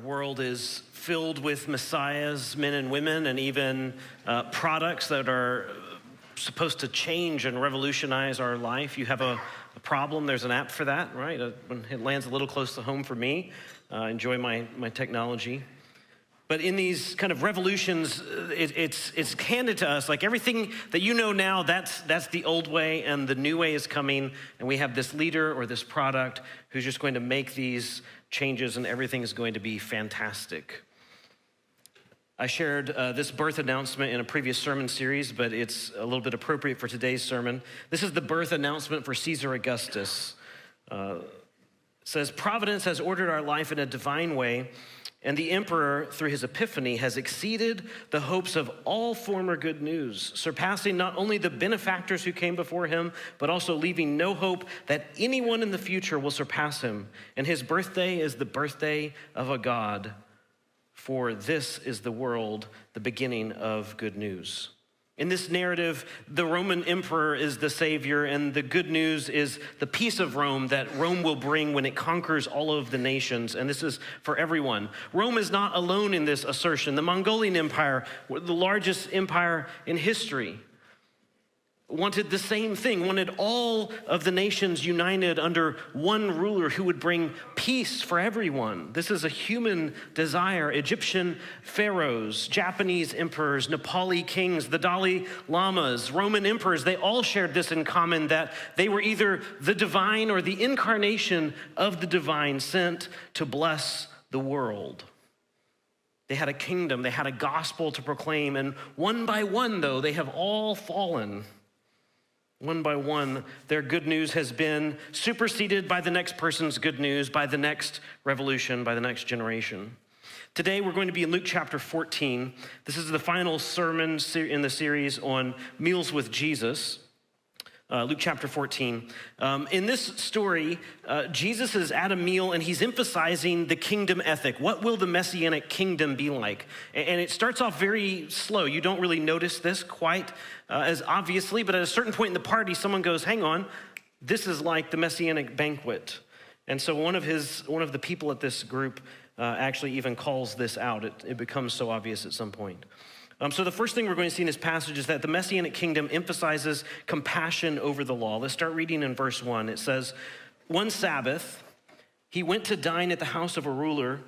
world is filled with messiahs, men and women, and even products that are supposed to change and revolutionize our life. You have a problem, there's an app for that, right? When it lands a little close to home for me, enjoy my technology. But in these kind of revolutions, it's handed to us like everything that you know now, that's the old way, and the new way is coming, and we have this leader or this product who's just going to make these changes, and everything is going to be fantastic. I shared this birth announcement in a previous sermon series, but it's a little bit appropriate for today's sermon. This is the birth announcement for Caesar Augustus. It says, "Providence has ordered our life in a divine way, and the emperor, through his epiphany, has exceeded the hopes of all former good news, surpassing not only the benefactors who came before him, but also leaving no hope that anyone in the future will surpass him. And his birthday is the birthday of a God. For this is the world, the beginning of good news." In this narrative, the Roman emperor is the savior, and the good news is the peace of Rome that Rome will bring when it conquers all of the nations, and this is for everyone. Rome is not alone in this assertion. The Mongolian Empire, the largest empire in history, wanted the same thing, wanted all of the nations united under one ruler who would bring peace for everyone. This is a human desire. Egyptian pharaohs, Japanese emperors, Nepali kings, the Dalai Lamas, Roman emperors, they all shared this in common, that they were either the divine or the incarnation of the divine sent to bless the world. They had a kingdom, they had a gospel to proclaim, and one by one, though, they have all fallen. One by one, their good news has been superseded by the next person's good news, by the next revolution, by the next generation. Today, we're going to be in Luke chapter 14. This is the final sermon in the series on meals with Jesus. Luke chapter 14. In this story, Jesus is at a meal and he's emphasizing the kingdom ethic. What will the Messianic kingdom be like? And it starts off very slow. You don't really notice this quite as obviously, but at a certain point in the party, someone goes, "Hang on, this is like the Messianic banquet." And so one of the people at this group actually even calls this out. It becomes so obvious at some point. So the first thing we're going to see in this passage is that the Messianic kingdom emphasizes compassion over the law. Let's start reading in verse 1. It says, "One Sabbath, he went to dine at the house of a ruler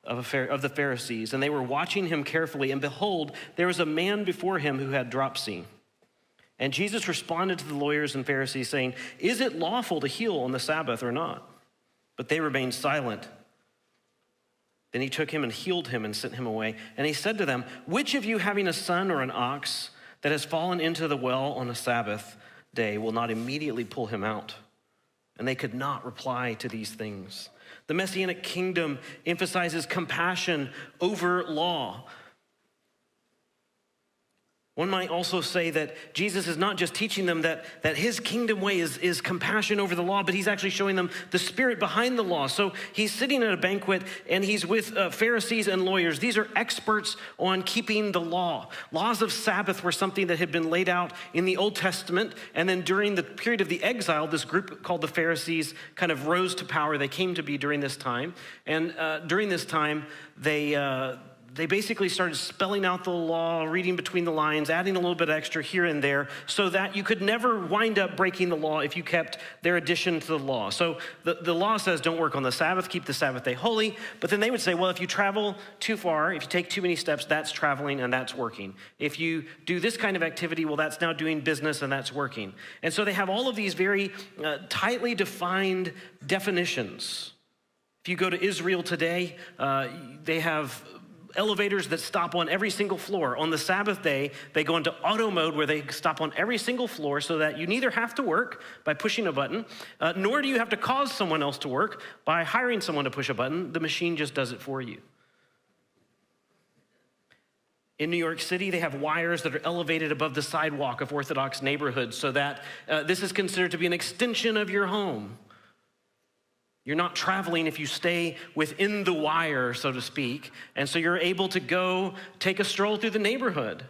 of the Pharisees, and they were watching him carefully. And behold, there was a man before him who had dropsy. And Jesus responded to the lawyers and Pharisees, saying, 'Is it lawful to heal on the Sabbath or not?' But they remained silent. Then he took him and healed him and sent him away. And he said to them, 'Which of you, having a son or an ox that has fallen into the well on a Sabbath day, will not immediately pull him out?' And they could not reply to these things." The Messianic kingdom emphasizes compassion over law. One might also say that Jesus is not just teaching them that his kingdom way is compassion over the law, but he's actually showing them the spirit behind the law. So he's sitting at a banquet and he's with Pharisees and lawyers. These are experts on keeping the law. Laws of Sabbath were something that had been laid out in the Old Testament. And then during the period of the exile, this group called the Pharisees kind of rose to power. They came to be during this time. And during this time, they basically started spelling out the law, reading between the lines, adding a little bit extra here and there, so that you could never wind up breaking the law if you kept their addition to the law. So the law says don't work on the Sabbath, keep the Sabbath day holy. But then they would say, well, if you travel too far, if you take too many steps, that's traveling and that's working. If you do this kind of activity, well, that's now doing business and that's working. And so they have all of these very tightly defined definitions. If you go to Israel today, they have elevators that stop on every single floor. On the Sabbath day, they go into auto mode where they stop on every single floor so that you neither have to work by pushing a button, nor do you have to cause someone else to work by hiring someone to push a button. The machine just does it for you. In New York City, they have wires that are elevated above the sidewalk of Orthodox neighborhoods so that this is considered to be an extension of your home. You're not traveling if you stay within the wire, so to speak. And so you're able to go take a stroll through the neighborhood.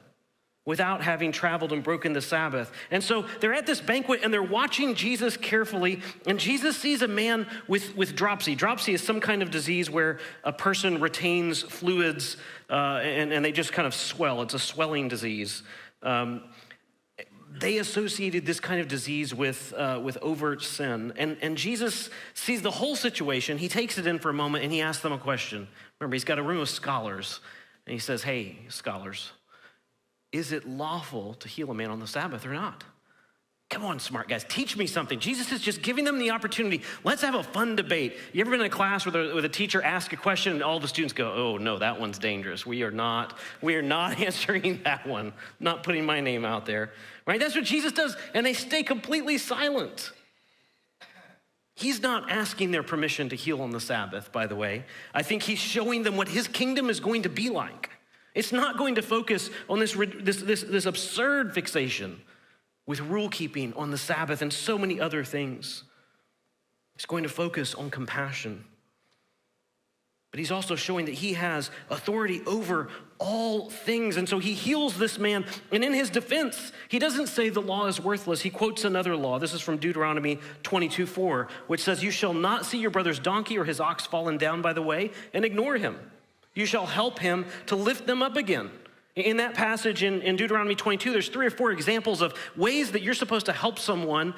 without having traveled and broken the Sabbath. And so they're at this banquet and they're watching Jesus carefully, and Jesus sees a man with dropsy. Dropsy is some kind of disease where a person retains fluids and they just kind of swell. It's a swelling disease. They associated this kind of disease with overt sin. And Jesus sees the whole situation. He takes it in for a moment and he asks them a question. Remember, he's got a room of scholars. And he says, hey, scholars, is it lawful to heal a man on the Sabbath or not? Come on, smart guys, teach me something. Jesus is just giving them the opportunity. Let's have a fun debate. You ever been in a class where the teacher asks a question and all the students go, oh no, that one's dangerous. We are not answering that one. Not putting my name out there, right? That's what Jesus does, and they stay completely silent. He's not asking their permission to heal on the Sabbath, by the way. I think he's showing them what his kingdom is going to be like. It's not going to focus on this absurd fixation with rule keeping on the Sabbath and so many other things. It's going to focus on compassion. But he's also showing that he has authority over all things. And so he heals this man. And in his defense, he doesn't say the law is worthless. He quotes another law. This is from Deuteronomy 22:4, which says, you shall not see your brother's donkey or his ox fallen down by the way and ignore him. You shall help him to lift them up again. In that passage in Deuteronomy 22, there's 3 or 4 examples of ways that you're supposed to help someone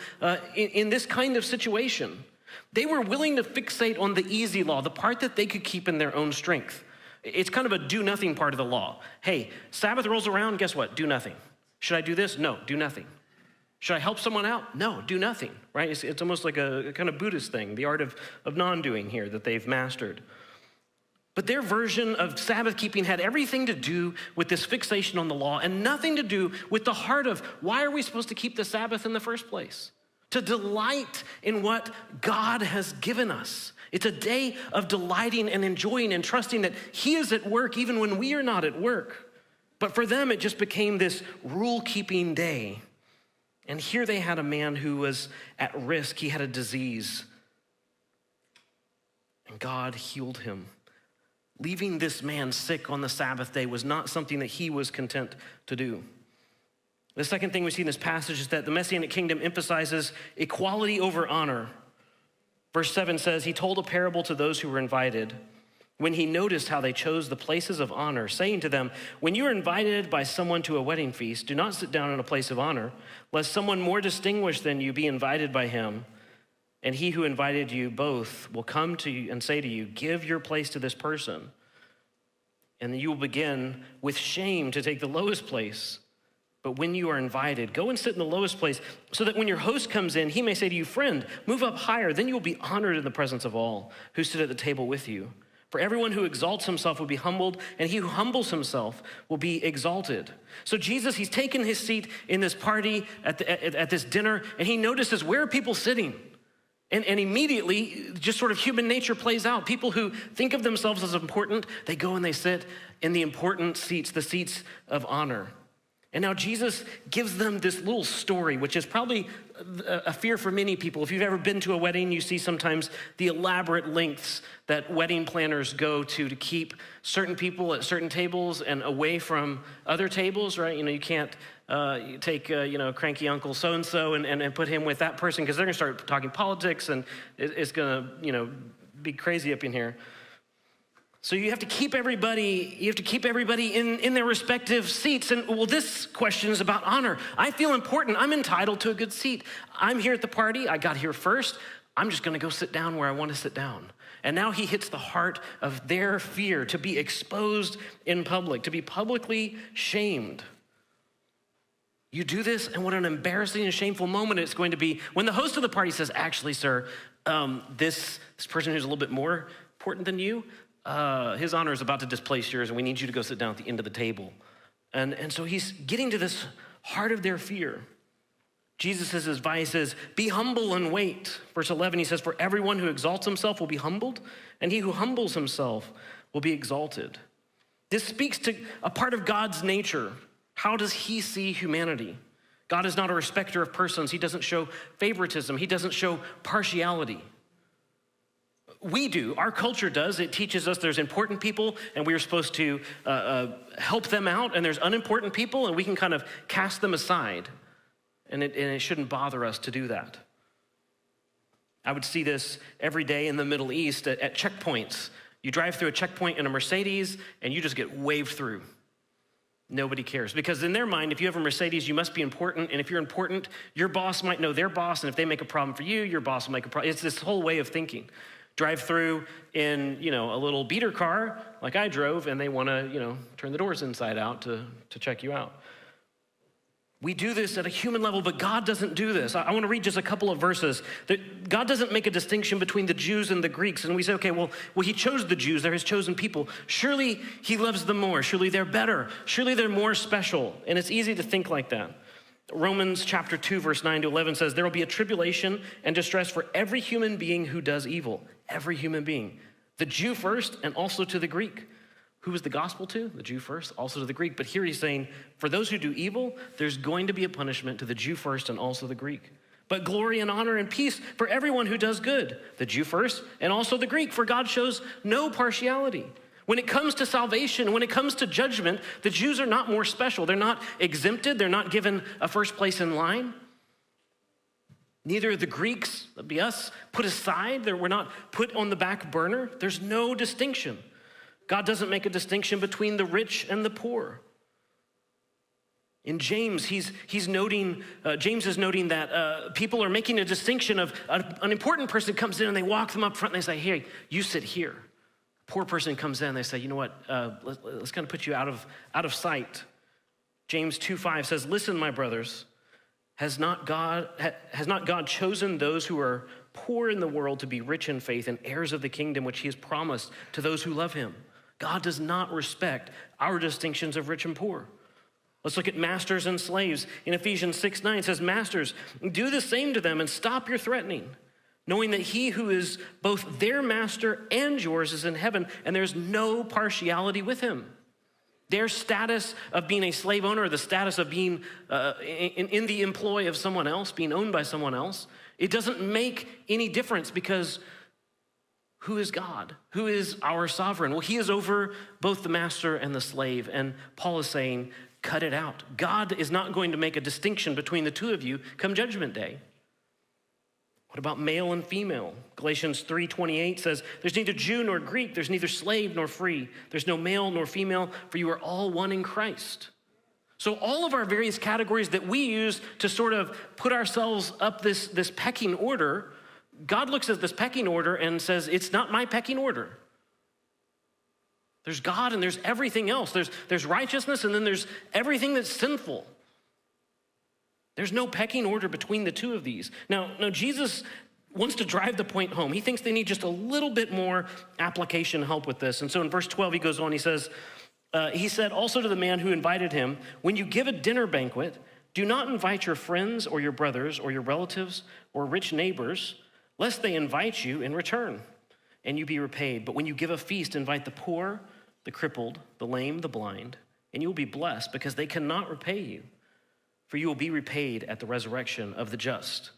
in this kind of situation. They were willing to fixate on the easy law, the part that they could keep in their own strength. It's kind of a do-nothing part of the law. Hey, Sabbath rolls around, guess what? Do nothing. Should I do this? No, do nothing. Should I help someone out? No, do nothing, right? It's almost like a kind of Buddhist thing, the art of non-doing here that they've mastered. But their version of Sabbath keeping had everything to do with this fixation on the law and nothing to do with the heart of why are we supposed to keep the Sabbath in the first place? To delight in what God has given us. It's a day of delighting and enjoying and trusting that he is at work even when we are not at work. But for them, it just became this rule-keeping day. And here they had a man who was at risk. He had a disease. And God healed him. Leaving this man sick on the Sabbath day was not something that he was content to do. The second thing we see in this passage is that the Messianic kingdom emphasizes equality over honor. Verse 7 says, he told a parable to those who were invited when he noticed how they chose the places of honor, saying to them, when you are invited by someone to a wedding feast, do not sit down in a place of honor, lest someone more distinguished than you be invited by him. And he who invited you both will come to you and say to you, give your place to this person. And then you will begin with shame to take the lowest place. But when you are invited, go and sit in the lowest place so that when your host comes in, he may say to you, friend, move up higher. Then you will be honored in the presence of all who sit at the table with you. For everyone who exalts himself will be humbled, and he who humbles himself will be exalted. So Jesus, he's taken his seat in this party at this dinner, and he notices, where are people sitting? And immediately, just sort of human nature plays out. People who think of themselves as important, they go and they sit in the important seats, the seats of honor. And now Jesus gives them this little story, which is probably a fear for many people. If you've ever been to a wedding, you see sometimes the elaborate lengths that wedding planners go to keep certain people at certain tables and away from other tables, right? You know, you can't take, cranky uncle so-and-so and put him with that person because they're gonna start talking politics and it's gonna, be crazy up in here. So you have to keep everybody in their respective seats. And well, this question is about honor. I feel important. I'm entitled to a good seat. I'm here at the party. I got here first. I'm just gonna go sit down where I want to sit down. And now he hits the heart of their fear to be exposed in public, to be publicly shamed. You do this, and what an embarrassing and shameful moment it's going to be when the host of the party says, actually, sir, this person who's a little bit more important than you, his honor is about to displace yours, and we need you to go sit down at the end of the table. And so he's getting to this heart of their fear. Jesus' advice is, be humble and wait. Verse 11, he says, for everyone who exalts himself will be humbled, and he who humbles himself will be exalted. This speaks to a part of God's nature. How does he see humanity? God is not a respecter of persons. He doesn't show favoritism. He doesn't show partiality. we do, our culture does. It teaches us there's important people and we're supposed to help them out, and there's unimportant people and we can kind of cast them aside. And it shouldn't bother us to do that. I would see this every day in the Middle East at checkpoints. You drive through a checkpoint in a Mercedes and you just get waved through. Nobody cares. Because in their mind, if you have a Mercedes, you must be important. And if you're important, your boss might know their boss. And if they make a problem for you, your boss will make a problem. It's this whole way of thinking. Drive through in, a little beater car like I drove, and they want to, turn the doors inside out to check you out. We do this at a human level, but God doesn't do this. I want to read just a couple of verses. God doesn't make a distinction between the Jews and the Greeks. And we say, okay, well, he chose the Jews. They're his chosen people. Surely he loves them more. Surely they're better. Surely they're more special. And it's easy to think like that. Romans chapter 2, verse 9 to 11 says, there will be a tribulation and distress for every human being who does evil. Every human being. The Jew first, and also to the Greek. Who is the gospel to? The Jew first, also to the Greek. But here he's saying, for those who do evil, there's going to be a punishment to the Jew first and also the Greek. But glory and honor and peace for everyone who does good, the Jew first and also the Greek, for God shows no partiality. When it comes to salvation, when it comes to judgment, the Jews are not more special. They're not exempted. They're not given a first place in line. Neither are the Greeks, that'd be us, put aside. We're not put on the back burner. There's no distinction. God doesn't make a distinction between the rich and the poor. In James, James is noting that people are making a distinction of an important person comes in and they walk them up front and they say, hey, you sit here. A poor person comes in and they say, you know what, let's kind of put you out of sight. James 2:5 says, listen, my brothers, has not God chosen those who are poor in the world to be rich in faith and heirs of the kingdom which he has promised to those who love him? God does not respect our distinctions of rich and poor. Let's look at masters and slaves. In Ephesians 6:9 it says, masters, do the same to them and stop your threatening, knowing that he who is both their master and yours is in heaven, and there's no partiality with him. Their status of being a slave owner, or the status of being in the employ of someone else, being owned by someone else, it doesn't make any difference, because who is God? Who is our sovereign? Well, he is over both the master and the slave. And Paul is saying, cut it out. God is not going to make a distinction between the two of you come judgment day. What about male and female? Galatians 3:28 says, there's neither Jew nor Greek, there's neither slave nor free, there's no male nor female, for you are all one in Christ. So all of our various categories that we use to sort of put ourselves up this pecking order, God looks at this pecking order and says, it's not my pecking order. There's God and there's everything else. There's righteousness and then there's everything that's sinful. There's no pecking order between the two of these. Now Jesus wants to drive the point home. He thinks they need just a little bit more application help with this. And so in verse 12, he goes on, he says, he said also to the man who invited him, when you give a dinner banquet, do not invite your friends or your brothers or your relatives or rich neighbors, lest they invite you in return and you be repaid. But when you give a feast, invite the poor, the crippled, the lame, the blind, and you will be blessed, because they cannot repay you, for you will be repaid at the resurrection of the just.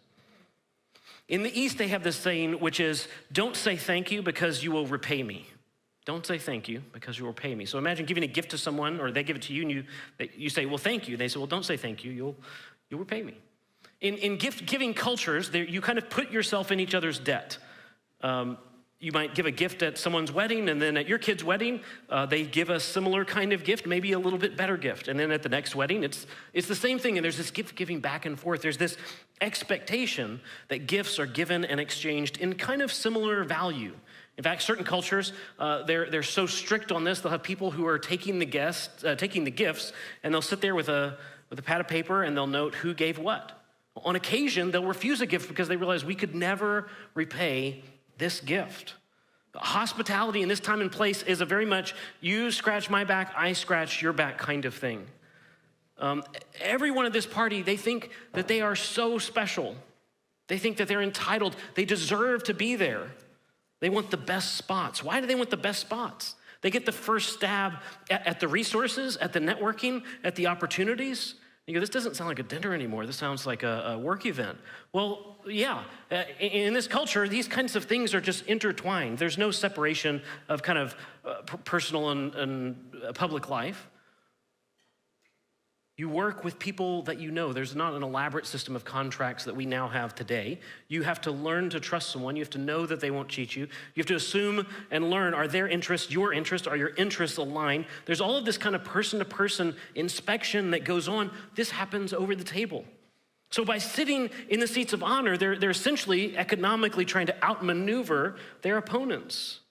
In the East, they have this saying, which is, don't say thank you because you will repay me. Don't say thank you because you will repay me. So imagine giving a gift to someone, or they give it to you, and you say, well, thank you. They say, well, don't say thank you. You'll repay me. In gift-giving cultures, you kind of put yourself in each other's debt. You might give a gift at someone's wedding, and then at your kid's wedding, they give a similar kind of gift, maybe a little bit better gift. And then at the next wedding, it's the same thing, and there's this gift-giving back and forth. There's this expectation that gifts are given and exchanged in kind of similar value. In fact, certain cultures, they're so strict on this, they'll have people who are taking the gifts, and they'll sit there with a pad of paper, and they'll note who gave what. On occasion, they'll refuse a gift because they realize we could never repay this gift. Hospitality in this time and place is a very much you scratch my back, I scratch your back kind of thing. Everyone at this party, they think that they are so special. They think that they're entitled. They deserve to be there. They want the best spots. Why do they want the best spots? They get the first stab at the resources, at the networking, at the opportunities. You go, this doesn't sound like a dinner anymore. This sounds like a work event. Well, yeah, in this culture, these kinds of things are just intertwined. There's no separation of kind of personal and public life. You work with people that you know. There's not an elaborate system of contracts that we now have today. You have to learn to trust someone. You have to know that they won't cheat you. You have to assume and learn, are their interests your interests? Are your interests aligned? There's all of this kind of person-to-person inspection that goes on. This happens over the table. So by sitting in the seats of honor, they're essentially economically trying to outmaneuver their opponents.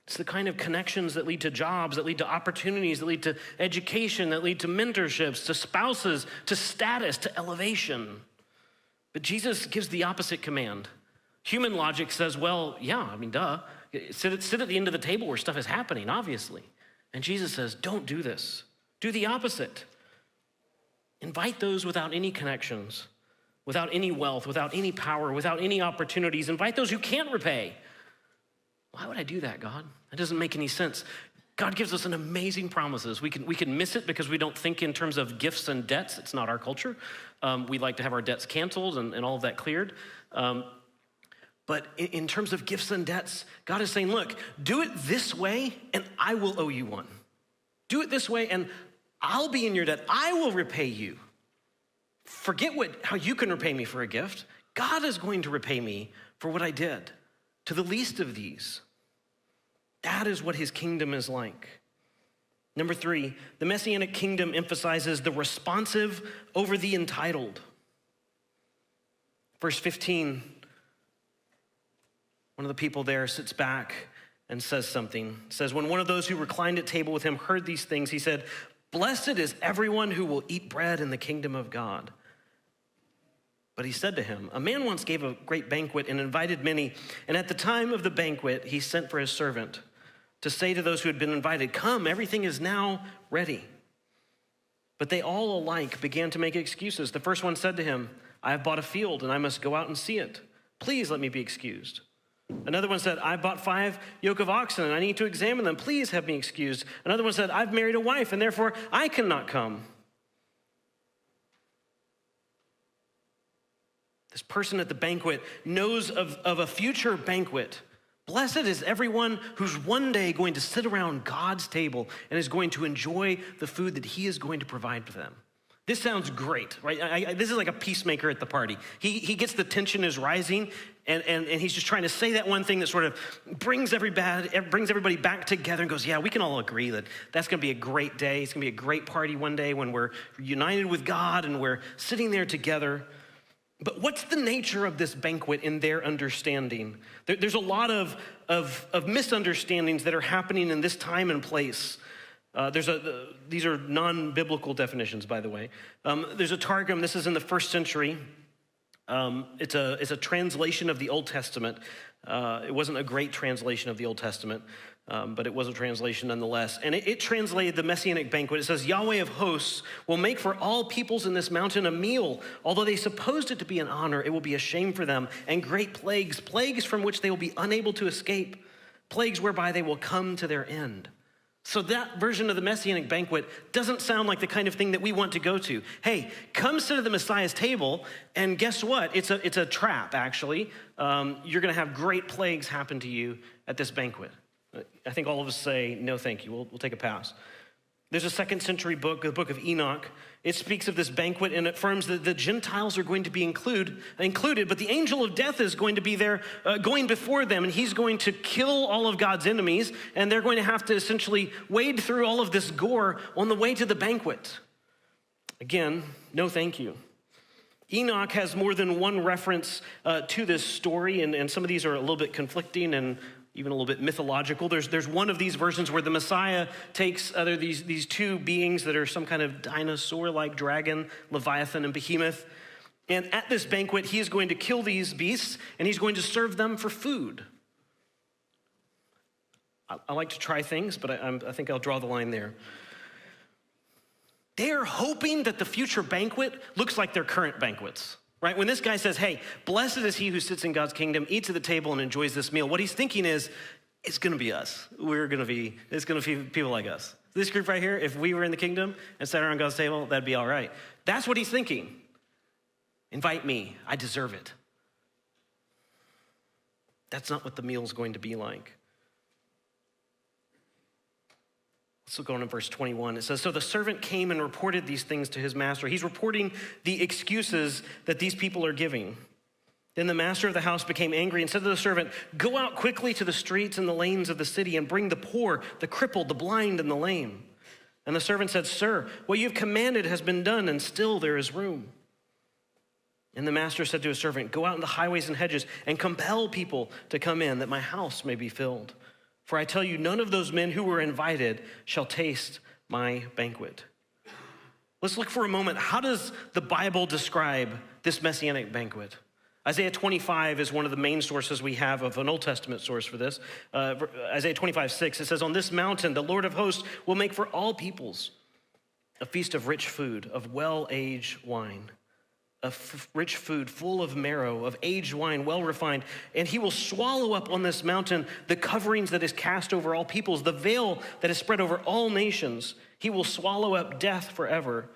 It's the kind of connections that lead to jobs, that lead to opportunities, that lead to education, that lead to mentorships, to spouses, to status, to elevation. But Jesus gives the opposite command. Human logic says, well, yeah, I mean, duh. Sit at the end of the table where stuff is happening, obviously. And Jesus says, don't do this. Do the opposite. Invite those without any connections, without any wealth, without any power, without any opportunities. Invite those who can't repay. Why would I do that, God? That doesn't make any sense. God gives us an amazing promises. We can miss it because we don't think in terms of gifts and debts. It's not our culture. We like to have our debts canceled and all of that cleared. But in terms of gifts and debts, God is saying, look, do it this way and I will owe you one. Do it this way and I'll be in your debt. I will repay you. Forget how you can repay me for a gift. God is going to repay me for what I did to the least of these. That is what his kingdom is like. Number 3, the Messianic kingdom emphasizes the responsive over the entitled. Verse 15, one of the people there sits back and says something. It says, when one of those who reclined at table with him heard these things, he said, blessed is everyone who will eat bread in the kingdom of God. But he said to him, a man once gave a great banquet and invited many. And at the time of the banquet, he sent for his servant to say to those who had been invited, come, everything is now ready. But they all alike began to make excuses. The first one said to him, I have bought a field and I must go out and see it. Please let me be excused. Another one said, I bought 5 yoke of oxen and I need to examine them. Please have me excused. Another one said, I've married a wife and therefore I cannot come. This person at the banquet knows of a future banquet. Blessed is everyone who's one day going to sit around God's table and is going to enjoy the food that he is going to provide for them. This sounds great, right? This is like a peacemaker at the party. He gets the tension is rising, and he's just trying to say that one thing that sort of brings everybody back together and goes, yeah, we can all agree that that's going to be a great day. It's going to be a great party one day when we're united with God and we're sitting there together. But what's the nature of this banquet in their understanding? There's a lot of misunderstandings that are happening in this time and place. These are non-biblical definitions, by the way. There's a Targum. This is in the 1st century. It's a translation of the Old Testament. It wasn't a great translation of the Old Testament, but it was a translation nonetheless. And it translated the Messianic banquet. It says, Yahweh of hosts will make for all peoples in this mountain a meal. Although they supposed it to be an honor, it will be a shame for them. And great plagues from which they will be unable to escape, plagues whereby they will come to their end. So that version of the Messianic banquet doesn't sound like the kind of thing that we want to go to. Hey, come sit at the Messiah's table, and guess what? It's a trap, actually. You're going to have great plagues happen to you at this banquet. I think all of us say, no, thank you. We'll take a pass. There's a 2nd century book, the book of Enoch. It speaks of this banquet and affirms that the Gentiles are going to be included, but the angel of death is going to be there going before them, and he's going to kill all of God's enemies, and they're going to have to essentially wade through all of this gore on the way to the banquet. Again, no thank you. Enoch has more than one reference to this story, and some of these are a little bit conflicting and even a little bit mythological. There's one of these versions where the Messiah takes these 2 beings that are some kind of dinosaur-like dragon, Leviathan and Behemoth. And at this banquet, he is going to kill these beasts, and he's going to serve them for food. I like to try things, but I think I'll draw the line there. They are hoping that the future banquet looks like their current banquets. Right? When this guy says, hey, blessed is he who sits in God's kingdom, eats at the table, and enjoys this meal, what he's thinking is, it's going to be us. It's going to be people like us. This group right here, if we were in the kingdom and sat around God's table, that'd be all right. That's what he's thinking. Invite me, I deserve it. That's not what the meal's going to be like. Let's go on to verse 21. It says, so the servant came and reported these things to his master. He's reporting the excuses that these people are giving. Then the master of the house became angry and said to the servant, go out quickly to the streets and the lanes of the city and bring the poor, the crippled, the blind, and the lame. And the servant said, sir, what you have commanded has been done, and still there is room. And the master said to his servant, go out in the highways and hedges and compel people to come in, that my house may be filled. For I tell you, none of those men who were invited shall taste my banquet. Let's look for a moment. How does the Bible describe this Messianic banquet? Isaiah 25 is one of the main sources we have of an Old Testament source for this. Isaiah 25:6, it says, on this mountain, the Lord of hosts will make for all peoples a feast of rich food, of well-aged wine, of rich food full of marrow, of aged wine, well refined. And he will swallow up on this mountain the coverings that is cast over all peoples, the veil that is spread over all nations. He will swallow up death forever.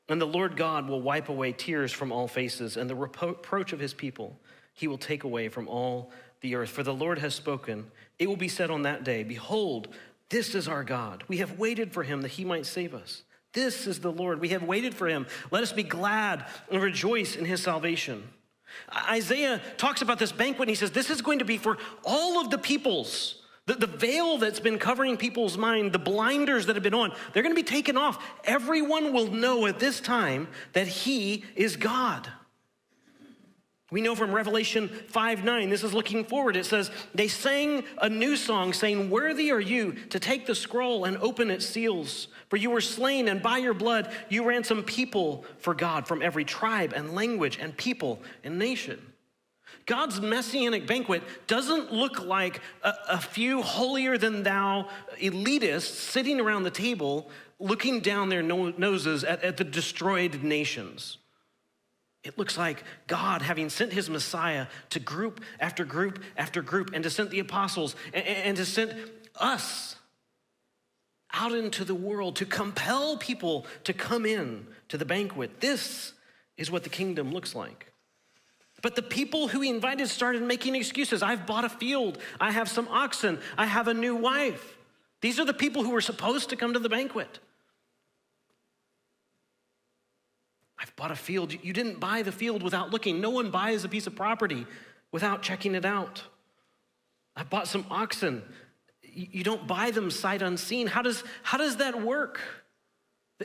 And the Lord God will wipe away tears from all faces, and the reproach of his people he will take away from all the earth. For the Lord has spoken. It will be said on that day, behold, this is our God. We have waited for him that he might save us. This is the Lord. We have waited for him. Let us be glad and rejoice in his salvation. Isaiah talks about this banquet, and he says, this is going to be for all of the peoples. The veil that's been covering people's mind, the blinders that have been on, they're going to be taken off. Everyone will know at this time that he is God. We know from Revelation 5:9, this is looking forward. It says, they sang a new song saying, worthy are you to take the scroll and open its seals. For you were slain, and by your blood you ransomed people for God from every tribe and language and people and nation. God's Messianic banquet doesn't look like a few holier-than-thou elitists sitting around the table looking down their noses at the destroyed nations. It looks like God having sent his Messiah to group after group after group, and to send the apostles and to send us out into the world to compel people to come in to the banquet. This is what the kingdom looks like. But the people who he invited started making excuses. I've bought a field. I have some oxen. I have a new wife. These are the people who were supposed to come to the banquet. I've bought a field. You didn't buy the field without looking. No one buys a piece of property without checking it out. I bought some oxen. You don't buy them sight unseen. How does that work?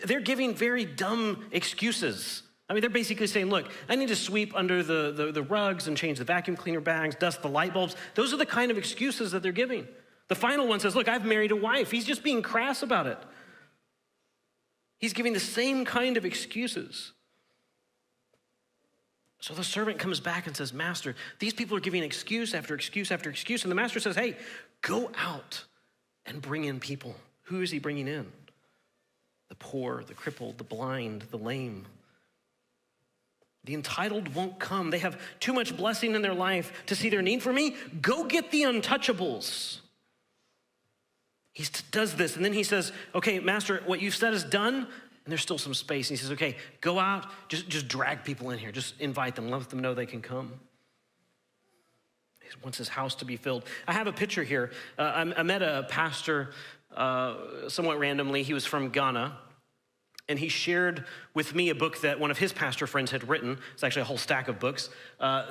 They're giving very dumb excuses. I mean, they're basically saying, look, I need to sweep under the rugs and change the vacuum cleaner bags, dust the light bulbs. Those are the kind of excuses that they're giving. The final one says, look, I've married a wife. He's just being crass about it. He's giving the same kind of excuses. So the servant comes back and says, Master, these people are giving excuse after excuse after excuse. And the master says, hey, go out and bring in people. Who is he bringing in? The poor, the crippled, the blind, the lame. The entitled won't come. They have too much blessing in their life to see their need for me. Go get the untouchables. He does this, and then he says, okay, Master, what you've said is done, and there's still some space. And he says, okay, go out, just drag people in here. Just invite them, let them know they can come. He wants his house to be filled. I have a picture here. I met a pastor somewhat randomly. He was from Ghana. And he shared with me a book that one of his pastor friends had written. It's actually a whole stack of books.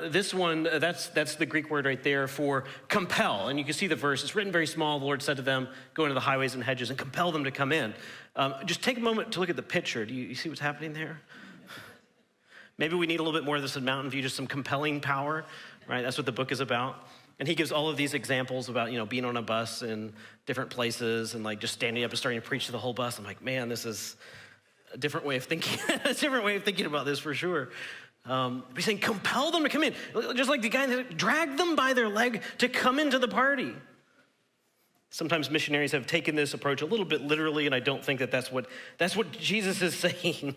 This one, that's the Greek word right there for compel. And you can see the verse. It's written very small. The Lord said to them, go into the highways and hedges and compel them to come in. Just take a moment to look at the picture. Do you see what's happening there? Maybe we need a little bit more of this in Mountain View, just some compelling power, right? That's what the book is about. And he gives all of these examples about, being on a bus in different places and like just standing up and starting to preach to the whole bus. I'm like, man, this is a different way of thinking, a different way of thinking about this for sure. He's saying, compel them to come in. Just like the guy that dragged them by their leg to come into the party. Sometimes missionaries have taken this approach a little bit literally, and I don't think that's what Jesus is saying.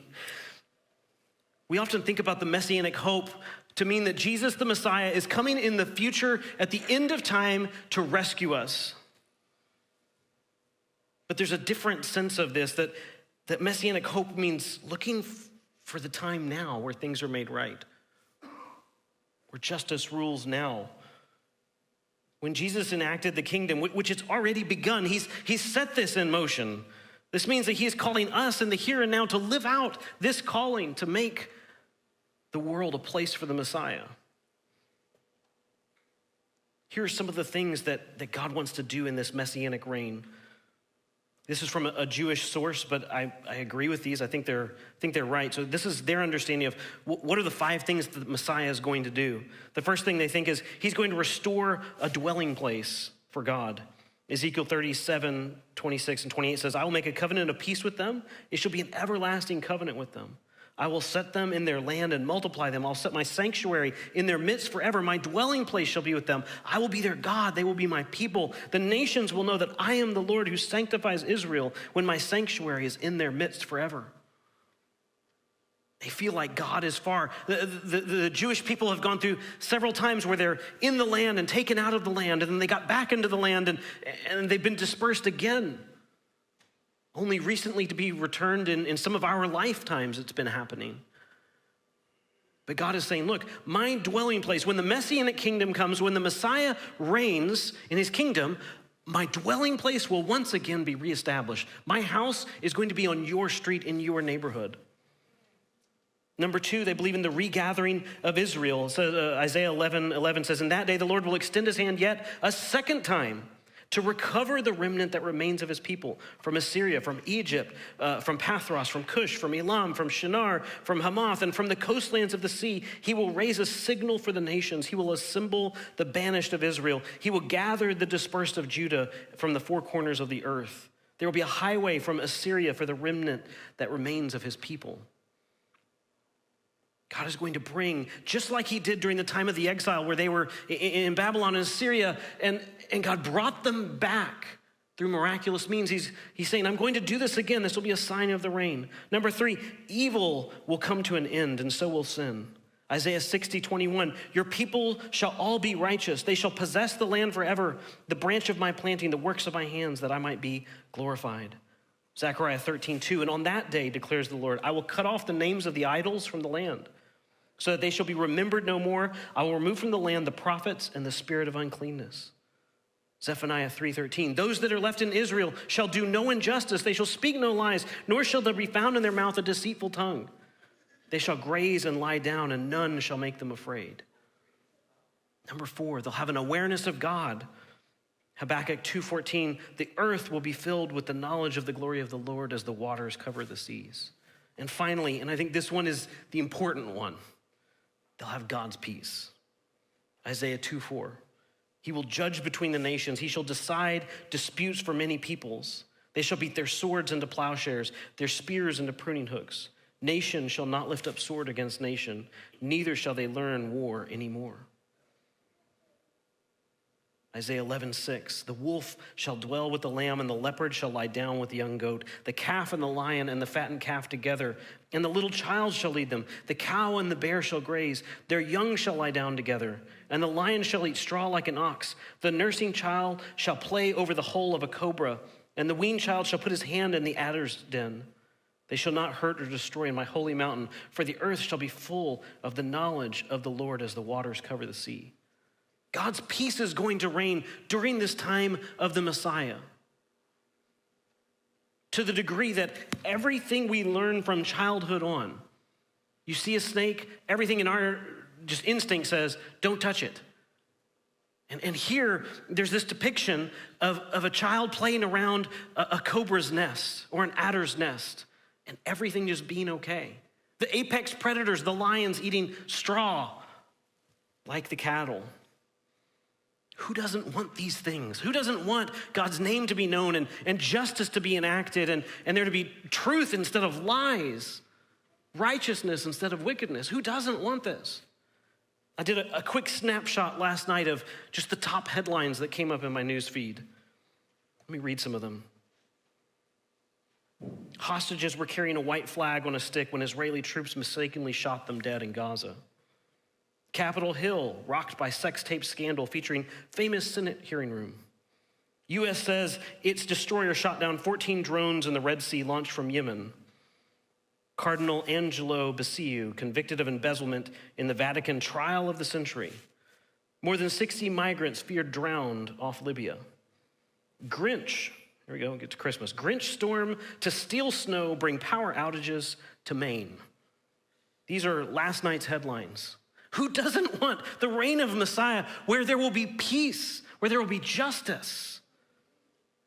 We often think about the Messianic hope to mean that Jesus, the Messiah, is coming in the future at the end of time to rescue us. But there's a different sense of this, that Messianic hope means looking for the time now where things are made right, where justice rules now. When Jesus enacted the kingdom, which it's already begun, he's set this in motion. This means that he is calling us in the here and now to live out this calling, to make the world a place for the Messiah. Here are some of the things that God wants to do in this Messianic reign. This is from a Jewish source, but I agree with these. I think they're right. So this is their understanding of what are the 5 things that the Messiah is going to do. The first thing they think is he's going to restore a dwelling place for God. Ezekiel 37, 26 and 28 says, I will make a covenant of peace with them. It shall be an everlasting covenant with them. I will set them in their land and multiply them. I'll set my sanctuary in their midst forever. My dwelling place shall be with them. I will be their God. They will be my people. The nations will know that I am the Lord who sanctifies Israel when my sanctuary is in their midst forever. They feel like God is far. The Jewish people have gone through several times where they're in the land and taken out of the land, and then they got back into the land and they've been dispersed again. Only recently to be returned in some of our lifetimes it's been happening. But God is saying, look, my dwelling place, when the Messianic kingdom comes, when the Messiah reigns in his kingdom, my dwelling place will once again be reestablished. My house is going to be on your street in your neighborhood. Number 2, they believe in the regathering of Israel. So Isaiah 11:11 says, in that day the Lord will extend his hand yet a second time to recover the remnant that remains of his people from Assyria, from Egypt, from Pathros, from Cush, from Elam, from Shinar, from Hamath, and from the coastlands of the sea. He will raise a signal for the nations. He will assemble the banished of Israel. He will gather the dispersed of Judah from the 4 corners of the earth. There will be a highway from Assyria for the remnant that remains of his people. God is going to bring, just like he did during the time of the exile where they were in Babylon and Assyria, and God brought them back through miraculous means. He's saying, I'm going to do this again. This will be a sign of the reign. Number 3, evil will come to an end, and so will sin. Isaiah 60:21, your people shall all be righteous. They shall possess the land forever, the branch of my planting, the works of my hands, that I might be glorified. Zechariah 13:2, and on that day, declares the Lord, I will cut off the names of the idols from the land, so that they shall be remembered no more. I will remove from the land the prophets and the spirit of uncleanness. Zephaniah 3:13, those that are left in Israel shall do no injustice. They shall speak no lies, nor shall there be found in their mouth a deceitful tongue. They shall graze and lie down, and none shall make them afraid. Number 4, they'll have an awareness of God. Habakkuk 2:14, the earth will be filled with the knowledge of the glory of the Lord as the waters cover the seas. And finally, and I think this one is the important one, they'll have God's peace. Isaiah 2:4, he will judge between the nations. He shall decide disputes for many peoples. They shall beat their swords into plowshares, their spears into pruning hooks. Nation shall not lift up sword against nation, neither shall they learn war anymore. Isaiah 11:6, the wolf shall dwell with the lamb, and the leopard shall lie down with the young goat. The calf and the lion and the fattened calf together, and the little child shall lead them. The cow and the bear shall graze. Their young shall lie down together, and the lion shall eat straw like an ox. The nursing child shall play over the hole of a cobra, and the weaned child shall put his hand in the adder's den. They shall not hurt or destroy in my holy mountain, for the earth shall be full of the knowledge of the Lord as the waters cover the sea. God's peace is going to reign during this time of the Messiah, to the degree that everything we learn from childhood on, you see a snake, everything in our just instinct says, don't touch it. And here, there's this depiction of a child playing around a cobra's nest or an adder's nest, and everything just being okay. The apex predators, the lions, eating straw like the cattle. Who doesn't want these things? Who doesn't want God's name to be known and justice to be enacted and there to be truth instead of lies, righteousness instead of wickedness? Who doesn't want this? I did a quick snapshot last night of just the top headlines that came up in my news feed. Let me read some of them. Hostages were carrying a white flag on a stick when Israeli troops mistakenly shot them dead in Gaza. Capitol Hill rocked by sex tape scandal featuring famous Senate hearing room. U.S. says its destroyer shot down 14 drones in the Red Sea launched from Yemen. Cardinal Angelo Basilio, convicted of embezzlement in the Vatican trial of the century. More than 60 migrants feared drowned off Libya. Grinch, here we go, we'll get to Christmas. Grinch storm to steal snow, bring power outages to Maine. These are last night's headlines. Who doesn't want the reign of Messiah where there will be peace, where there will be justice?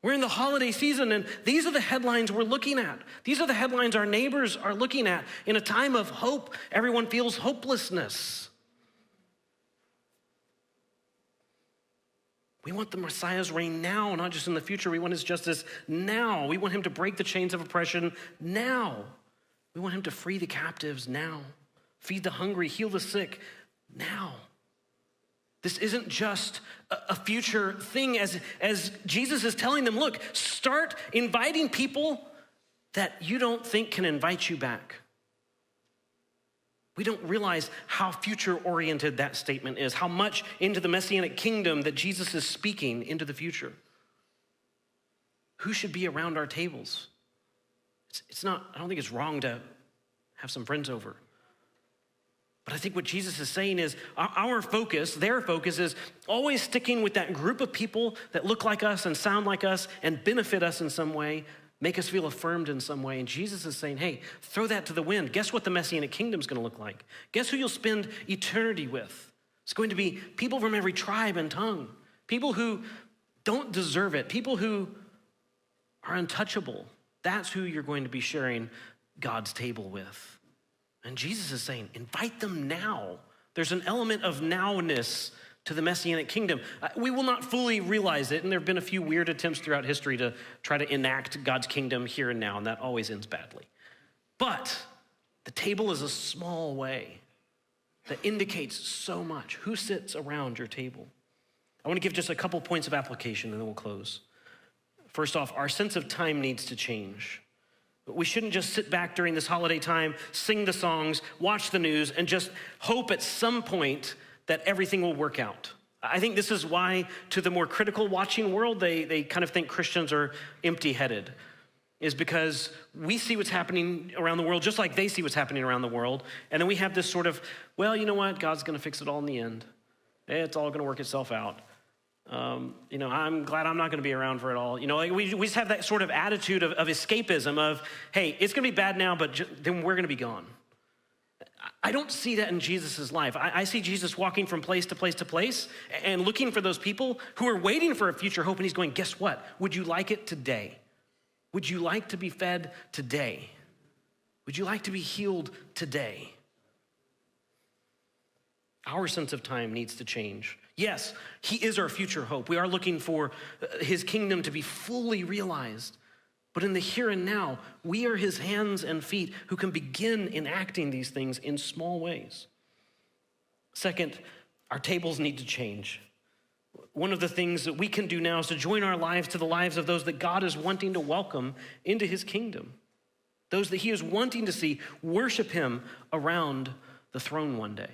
We're in the holiday season, and these are the headlines we're looking at. These are the headlines our neighbors are looking at. In a time of hope, everyone feels hopelessness. We want the Messiah's reign now, not just in the future. We want his justice now. We want him to break the chains of oppression now. We want him to free the captives now, feed the hungry, heal the sick now. This isn't just a future thing as Jesus is telling them, look, start inviting people that you don't think can invite you back. We don't realize how future-oriented that statement is, how much into the Messianic kingdom that Jesus is speaking into the future. Who should be around our tables? It's not, I don't think it's wrong to have some friends over. But I think what Jesus is saying is our focus, their focus is always sticking with that group of people that look like us and sound like us and benefit us in some way, make us feel affirmed in some way. And Jesus is saying, hey, throw that to the wind. Guess what the Messianic kingdom is going to look like? Guess who you'll spend eternity with? It's going to be people from every tribe and tongue, people who don't deserve it, people who are untouchable. That's who you're going to be sharing God's table with. And Jesus is saying, invite them now. There's an element of nowness to the Messianic kingdom. We will not fully realize it, and there have been a few weird attempts throughout history to try to enact God's kingdom here and now, and that always ends badly. But the table is a small way that indicates so much. Who sits around your table? I want to give just a couple points of application, and then we'll close. First off, our sense of time needs to change. We shouldn't just sit back during this holiday time, sing the songs, watch the news, and just hope at some point that everything will work out. I think this is why, to the more critical watching world, they kind of think Christians are empty-headed, is because we see what's happening around the world just like they see what's happening around the world, and then we have this sort of, well, you know what, God's gonna fix it all in the end. It's all gonna work itself out. I'm glad I'm not gonna be around for it all. We just have that sort of attitude of escapism of, hey, it's gonna be bad now, but then we're gonna be gone. I don't see that in Jesus' life. I see Jesus walking from place to place to place and looking for those people who are waiting for a future hope, and he's going, guess what? Would you like it today? Would you like to be fed today? Would you like to be healed today? Our sense of time needs to change. Yes, he is our future hope. We are looking for his kingdom to be fully realized. But in the here and now, we are his hands and feet who can begin enacting these things in small ways. Second, our tables need to change. One of the things that we can do now is to join our lives to the lives of those that God is wanting to welcome into his kingdom. Those that he is wanting to see worship him around the throne one day.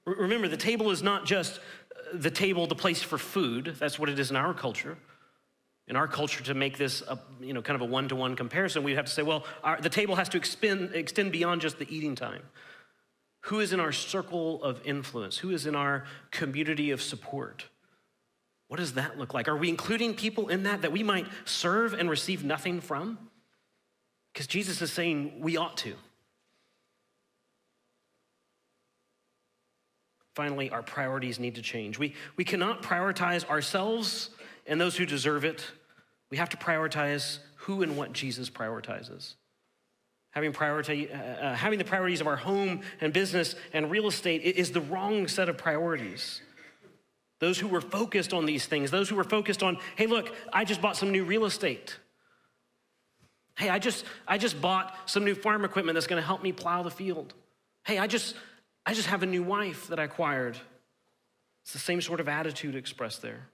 Remember, the table is not just the table, the place for food. That's what it is in our culture. In our culture, to make this kind of a one-to-one comparison, we'd have to say, well, the table has to extend beyond just the eating time. Who is in our circle of influence? Who is in our community of support? What does that look like? Are we including people in that we might serve and receive nothing from? Because Jesus is saying we ought to. Finally, our priorities need to change. We cannot prioritize ourselves and those who deserve it. We have to prioritize who and what Jesus prioritizes. Having the priorities of our home and business and real estate is the wrong set of priorities. Those who were focused on these things, those who were focused on, hey, look, I just bought some new real estate. Hey, I just bought some new farm equipment that's gonna help me plow the field. Hey, I just have a new wife that I acquired. It's the same sort of attitude expressed there.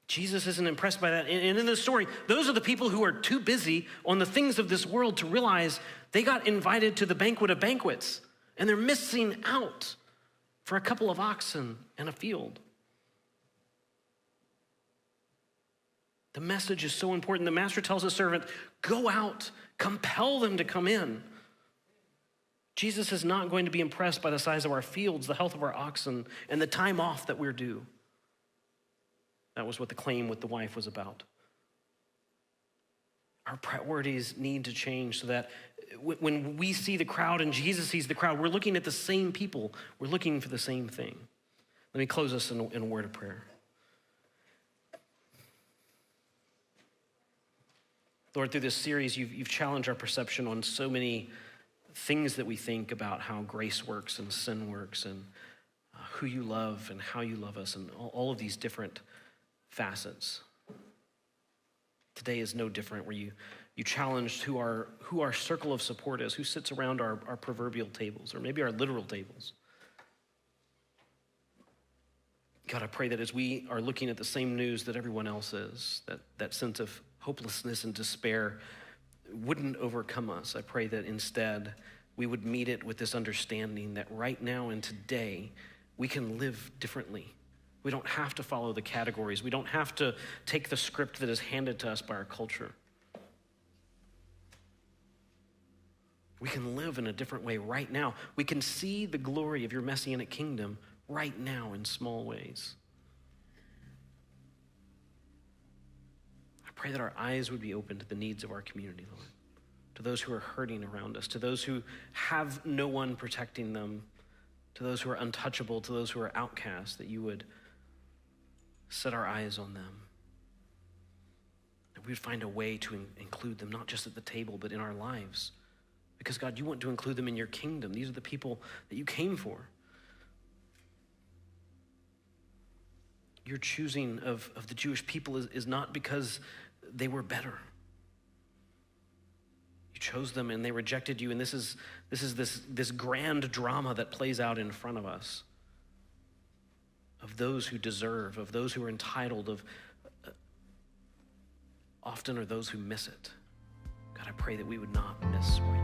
Jesus isn't impressed by that. And in this story, those are the people who are too busy on the things of this world to realize they got invited to the banquet of banquets, and they're missing out for a couple of oxen and a field. The message is so important. The master tells his servant, go out, compel them to come in. Jesus is not going to be impressed by the size of our fields, the health of our oxen, and the time off that we're due. That was what the claim with the wife was about. Our priorities need to change so that when we see the crowd and Jesus sees the crowd, we're looking at the same people. We're looking for the same thing. Let me close this in a word of prayer. Lord, through this series, you've challenged our perception on so many things that we think about how grace works and sin works and who you love and how you love us and all of these different facets. Today is no different, where you challenged who our circle of support is, who sits around our proverbial tables or maybe our literal tables. God, I pray that as we are looking at the same news that everyone else is, that sense of hopelessness and despair wouldn't overcome us. I pray that instead we would meet it with this understanding that right now and today we can live differently. We don't have to follow the categories. We don't have to take the script that is handed to us by our culture. We can live in a different way right now. We can see the glory of your Messianic kingdom right now in small ways. I pray that our eyes would be open to the needs of our community, Lord, to those who are hurting around us, to those who have no one protecting them, to those who are untouchable, to those who are outcast, that you would set our eyes on them, that we would find a way to include them, not just at the table, but in our lives. Because God, you want to include them in your kingdom. These are the people that you came for. Your choosing of the Jewish people is not because they were better. You chose them and they rejected you, and this is this grand drama that plays out in front of us of those who deserve, of those who are entitled, of often are those who miss it. God, I pray that we would not miss where